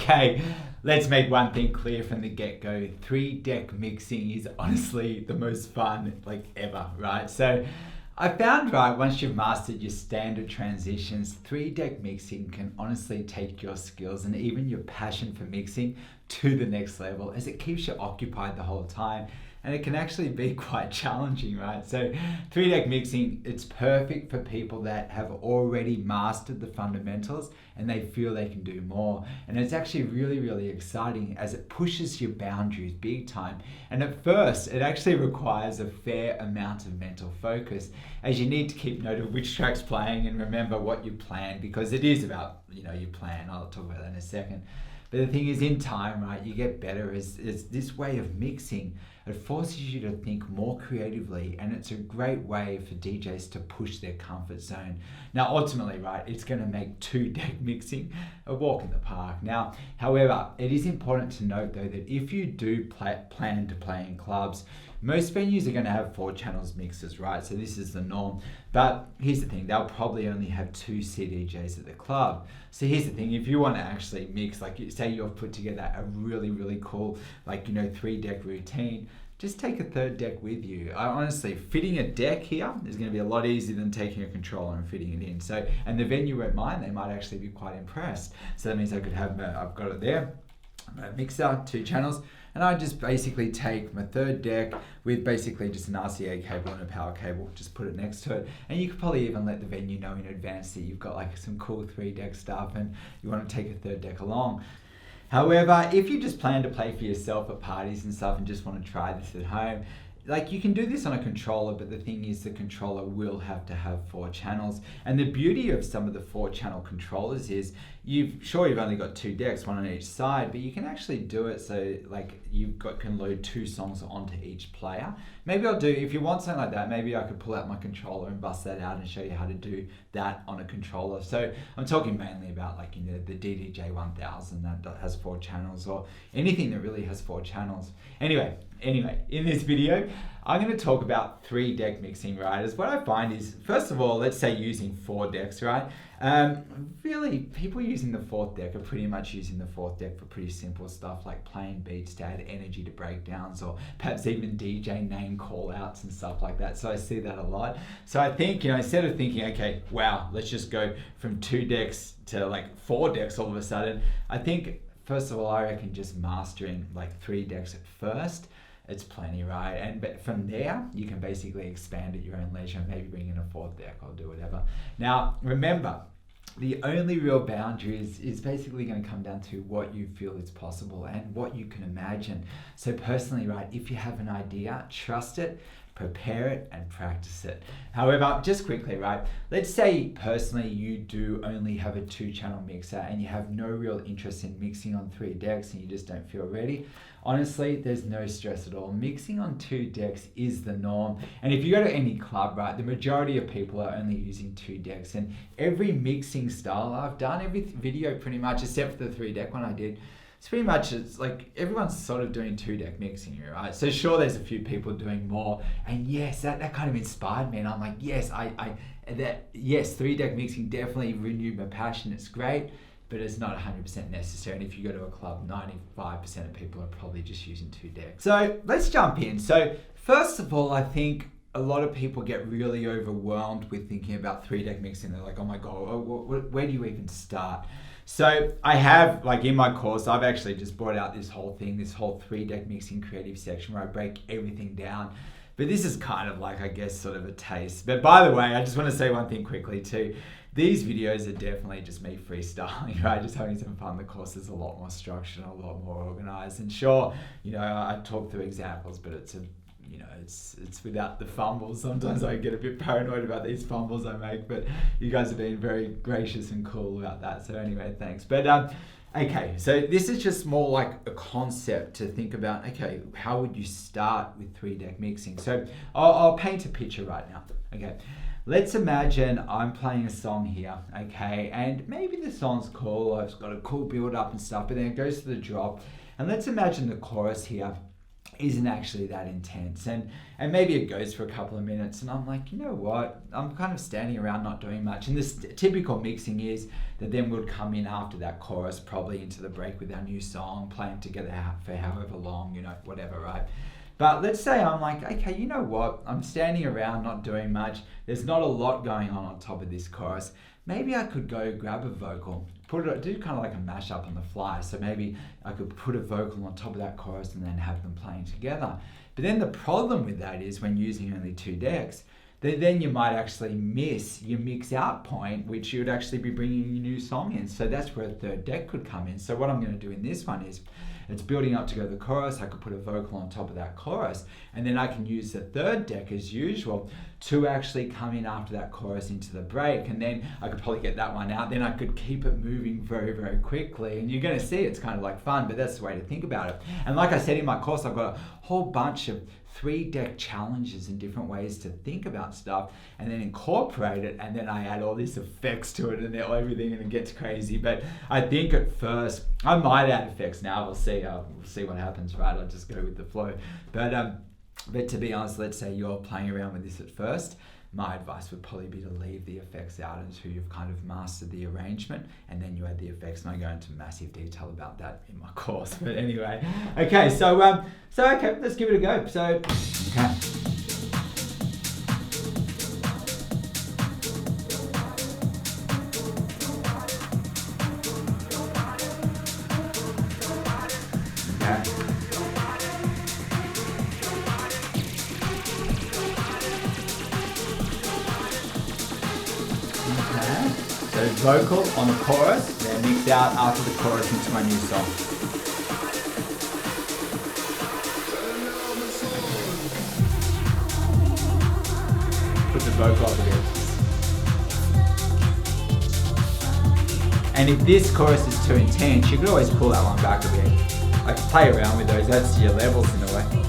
Okay, let's make one thing clear from the get-go. 3-deck mixing is honestly the most fun like ever, right? So I found, right, once you've mastered your standard transitions, 3-deck mixing can honestly take your skills and even your passion for mixing to the next level, as it keeps you occupied the whole time. And it can actually be quite challenging, right? So 3-deck mixing, it's perfect for people that have already mastered the fundamentals and they feel they can do more. And it's actually really, really exciting as it pushes your boundaries big time. And at first, it actually requires a fair amount of mental focus, as you need to keep note of which track's playing and remember what you planned, because it is about, your plan. I'll talk about that in a second. But the thing is, in time, right, you get better as this way of mixing. It forces you to think more creatively, and it's a great way for DJs to push their comfort zone. Now, ultimately, right, it's going to make 2-deck mixing a walk in the park. Now, however, it is important to note, though, that if you do plan to play in clubs, most venues are going to have 4 channels mixers, right? So this is the norm. But here's the thing, they'll probably only have 2 CDJs at the club. So here's the thing, if you want to actually mix, like say you've put together a really, really cool, 3-deck routine, just take a 3rd deck with you. Honestly, fitting a deck here is going to be a lot easier than taking a controller and fitting it in. So, and the venue won't mind, they might actually be quite impressed. So that means I could have, I've got it there, a mixer, 2 channels, and I just basically take my 3rd deck with basically just an RCA cable and a power cable, just put it next to it. And you could probably even let the venue know in advance that you've got some cool 3-deck stuff and you want to take a 3rd deck along. However, if you just plan to play for yourself at parties and stuff and just want to try this at home, you can do this on a controller, but the thing is the controller will have to have 4 channels. And the beauty of some of the 4-channel controllers is you've only got 2 decks, one on each side, but you can actually do it so can load 2 songs onto each player. Maybe if you want something like that, maybe I could pull out my controller and bust that out and show you how to do that on a controller. So I'm talking mainly about the DDJ 1000 that has 4 channels, or anything that really has 4 channels. Anyway, in this video, I'm going to talk about 3-deck mixing, right? As what I find is, first of all, let's say using 4 decks, right? Really, people using the 4th deck are pretty much using the 4th deck for pretty simple stuff like playing beats to add energy to breakdowns, or perhaps even DJ name call outs and stuff like that. So I see that a lot. So I think, instead of thinking, okay, wow, let's just go from 2 decks to 4 decks all of a sudden, I think, first of all, I reckon just mastering 3 decks at first, it's plenty, right? But from there, you can basically expand at your own leisure, maybe bring in a 4th deck or do whatever. Now, remember, the only real boundary is basically going to come down to what you feel is possible and what you can imagine. So personally, right, if you have an idea, trust it, prepare it, and practice it. However, just quickly, right, let's say personally you do only have a 2-channel mixer and you have no real interest in mixing on 3 decks and you just don't feel ready. Honestly, there's no stress at all. Mixing on 2 decks is the norm. And if you go to any club, right, the majority of people are only using 2 decks. And every mixing style I've done, every video pretty much, except for the 3-deck one I did, it's pretty much, everyone's sort of doing 2-deck mixing here, right? So sure, there's a few people doing more, and yes, that kind of inspired me, and I'm like, yes, 3-deck mixing definitely renewed my passion. It's great, but it's not 100% necessary. And if you go to a club, 95% of people are probably just using 2 decks. So let's jump in. So first of all, I think a lot of people get really overwhelmed with thinking about 3-deck mixing. They're like, oh my God, where do you even start? So I have, in my course, I've actually just brought out this whole 3-deck mixing creative section where I break everything down. But this is kind of I guess, sort of a taste. But by the way, I just want to say one thing quickly too. These videos are definitely just me freestyling, right? Just having some fun. The course is a lot more structured and a lot more organized. And sure, I talk through examples, but it's without the fumbles. Sometimes I get a bit paranoid about these fumbles I make, but you guys have been very gracious and cool about that. So anyway, thanks. But okay, so this is just more like a concept to think about. Okay, how would you start with 3-deck mixing? So I'll paint a picture right now. Okay, let's imagine I'm playing a song here. Okay, and maybe the song's cool. It's got a cool build up and stuff, but then it goes to the drop. And let's imagine the chorus here isn't actually that intense, and maybe it goes for a couple of minutes, and I'm like, you know what, I'm kind of standing around not doing much. And this typical mixing is that then we'll come in after that chorus, probably into the break with our new song, playing together for however long, whatever, right? But let's say I'm like, okay, you know what, I'm standing around not doing much, there's not a lot going on top of this chorus. Maybe I could go grab a vocal, do kind of like a mashup on the fly. So maybe I could put a vocal on top of that chorus and then have them playing together. But then the problem with that is when using only 2 decks, then you might actually miss your mix out point, which you would actually be bringing your new song in. So that's where a 3rd deck could come in. So what I'm going to do in this one is, it's building up to go to the chorus. I could put a vocal on top of that chorus, and then I can use the 3rd deck as usual to actually come in after that chorus into the break, and then I could probably get that one out. Then I could keep it moving very, very quickly, and you're going to see it's kind of like fun, but that's the way to think about it. And like I said in my course, I've got a whole bunch of 3-deck challenges and different ways to think about stuff, and then incorporate it, and then I add all these effects to it and everything, and it gets crazy. But I think at first I might add effects now. We'll see what happens, right? I'll just go with the flow. But to be honest, let's say you're playing around with this at first, my advice would probably be to leave the effects out until you've kind of mastered the arrangement, and then you add the effects, and I go into massive detail about that in my course. But anyway, okay, so okay, let's give it a go. So, okay. So vocal on the chorus, then mix out after the chorus into my new song. Put the vocal up again. And if this chorus is too intense, you could always pull that one back a bit. I can play around with those, that's your levels in a way.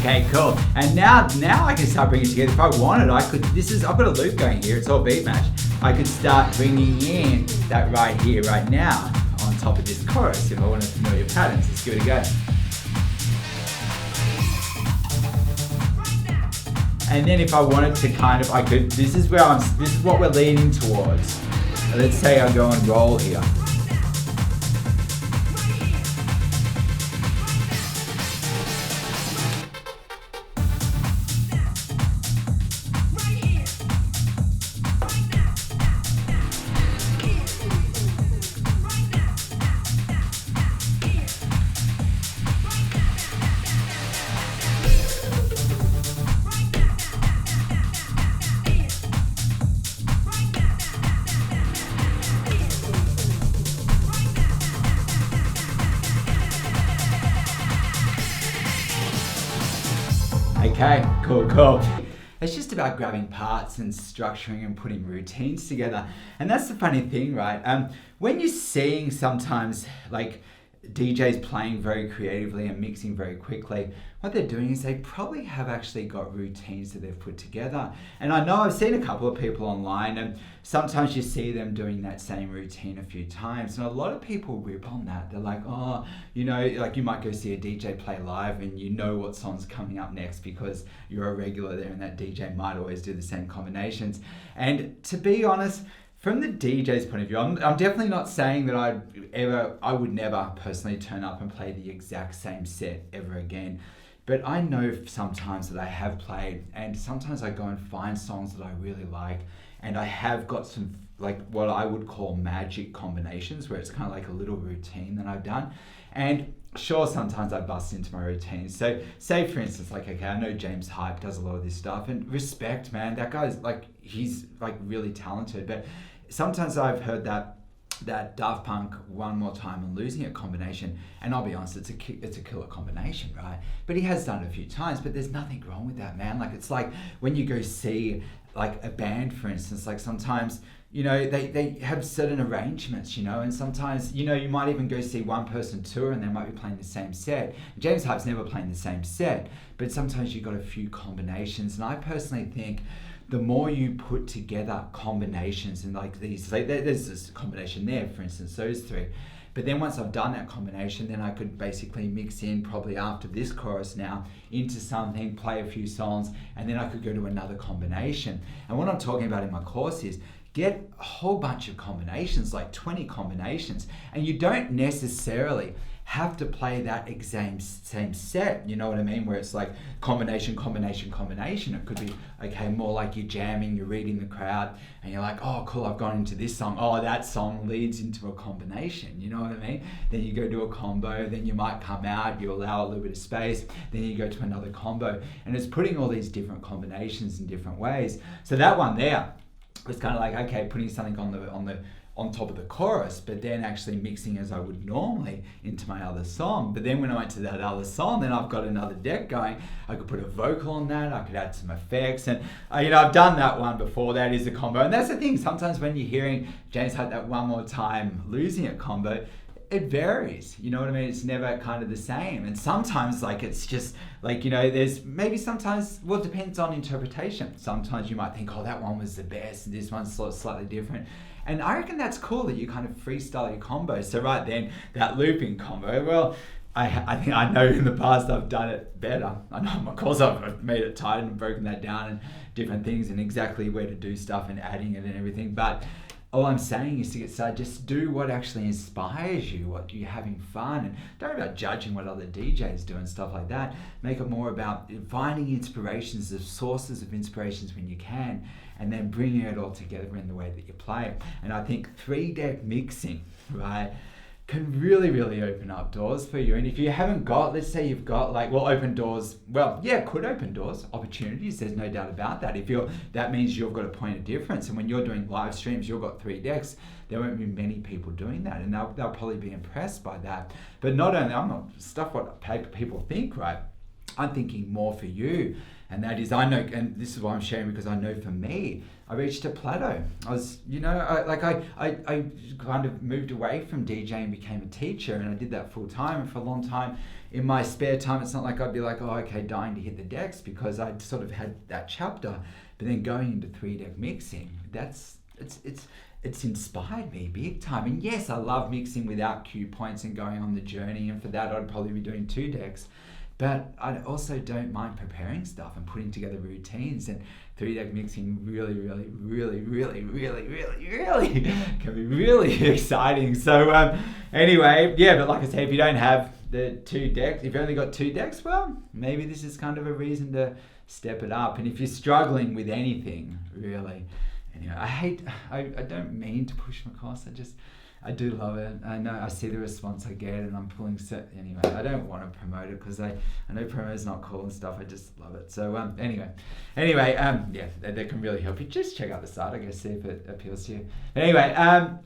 Okay, cool. And now I can start bringing it together. If I wanted, I could. I've got a loop going here. It's all beat match. I could start bringing in that right here, right now, on top of this chorus. If I wanted to know your patterns, let's give it a go. And then if I wanted to I could. This is what we're leaning towards. Let's say I go and roll here. Okay, cool. It's just about grabbing parts and structuring and putting routines together. And that's the funny thing, right? When you're seeing sometimes, like, DJs playing very creatively and mixing very quickly, what they're doing is they probably have actually got routines that they've put together. And I know I've seen a couple of people online, and sometimes you see them doing that same routine a few times. And a lot of people rip on that. They're like, oh, you know, like you might go see a DJ play live and you know what song's coming up next because you're a regular there and that DJ might always do the same combinations. And to be honest, from the DJ's point of view, I'm definitely not saying that I would never personally turn up and play the exact same set ever again. But I know sometimes that I have played, and sometimes I go and find songs that I really like, and I have got some like what I would call magic combinations where it's kind of like a little routine that I've done. And sure, sometimes I bust into my routine. So say for instance, like, okay, I know James Hype does a lot of this stuff, and respect, man, that guy's like, he's like really talented. But sometimes I've heard that Daft Punk One More Time and Losing It combination, and I'll be honest, it's a killer combination, right? But he has done it a few times, but there's nothing wrong with that, man. Like, it's like when you go see like a band, for instance, like sometimes, you know, they have certain arrangements, you know, and sometimes, you know, you might even go see one person tour and they might be playing the same set. James Hype's never playing the same set, but sometimes you've got a few combinations. And I personally think the more you put together combinations and like these, like there's this combination there, for instance, those three. But then once I've done that combination, then I could basically mix in probably after this chorus now into something, play a few songs, and then I could go to another combination. And what I'm talking about in my course is get a whole bunch of combinations, like 20 combinations, and you don't necessarily have to play that exact same set, you know what I mean? Where it's like combination. It could be, okay, more like you're jamming, you're reading the crowd, and you're like, oh, cool, I've gone into this song. Oh, that song leads into a combination, you know what I mean? Then you go do a combo, then you might come out, you allow a little bit of space, then you go to another combo. And it's putting all these different combinations in different ways. So that one there was kind of like, okay, putting something on top of the chorus, but then actually mixing as I would normally into my other song. But then when I went to that other song, then I've got another deck going. I could put a vocal on that, I could add some effects, and you know, I've done that one before. That is a combo. And that's the thing, sometimes when you're hearing James Hype that One More Time Losing It combo, it varies, you know what I mean? It's never kind of the same. And sometimes like it's just like, you know, there's maybe sometimes, well, it depends on interpretation. Sometimes you might think, oh, that one was the best, and this one's slightly different. And I reckon that's cool that you kind of freestyle your combos. So right then, that looping combo, well, I think I know in the past I've done it better. I know, of course, I've made it tight and broken that down and different things and exactly where to do stuff and adding it and everything. But all I'm saying is to get started, just do what actually inspires you, what you're having fun, and don't worry about judging what other DJs do and stuff like that. Make it more about finding inspirations, the sources of inspirations when you can, and then bringing it all together in the way that you play. And I think 3-deck mixing, right, can really, really open up doors for you. And if you haven't got, let's say you've got like, well, open doors, well, yeah, could open doors, opportunities, there's no doubt about that. That means you've got a point of difference. And when you're doing live streams, you've got 3 decks, there won't be many people doing that, and they'll probably be impressed by that. But not only, I'm not stuff what people think, right? I'm thinking more for you. And that is, I know, and this is why I'm sharing, because I know for me, I reached a plateau. I was, you know, I kind of moved away from DJing, became a teacher, and I did that full time. And for a long time, in my spare time, it's not like I'd be like, oh, okay, dying to hit the decks, because I'd sort of had that chapter. But then going into 3-deck mixing, it's inspired me big time. And yes, I love mixing without cue points and going on the journey. And for that, I'd probably be doing 2 decks. But I also don't mind preparing stuff and putting together routines, and 3-deck mixing really can be really exciting. So anyway, yeah, but like I say, if you don't have the 2 decks, if you've only got 2 decks, well, maybe this is kind of a reason to step it up. And if you're struggling with anything, really, anyway, I don't mean to push my course, I do love it. I know I see the response I get, and I'm pulling anyway. I don't want to promote it because I know promo is not cool and stuff. I just love it. So anyway, yeah, that can really help you. Just check out the site, I guess, see if it appeals to you. Anyway,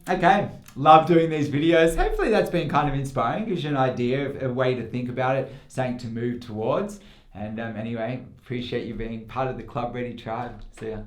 okay, love doing these videos. Hopefully that's been kind of inspiring, gives you an idea of a way to think about it, something to move towards. And anyway, appreciate you being part of the Club Ready tribe. See ya.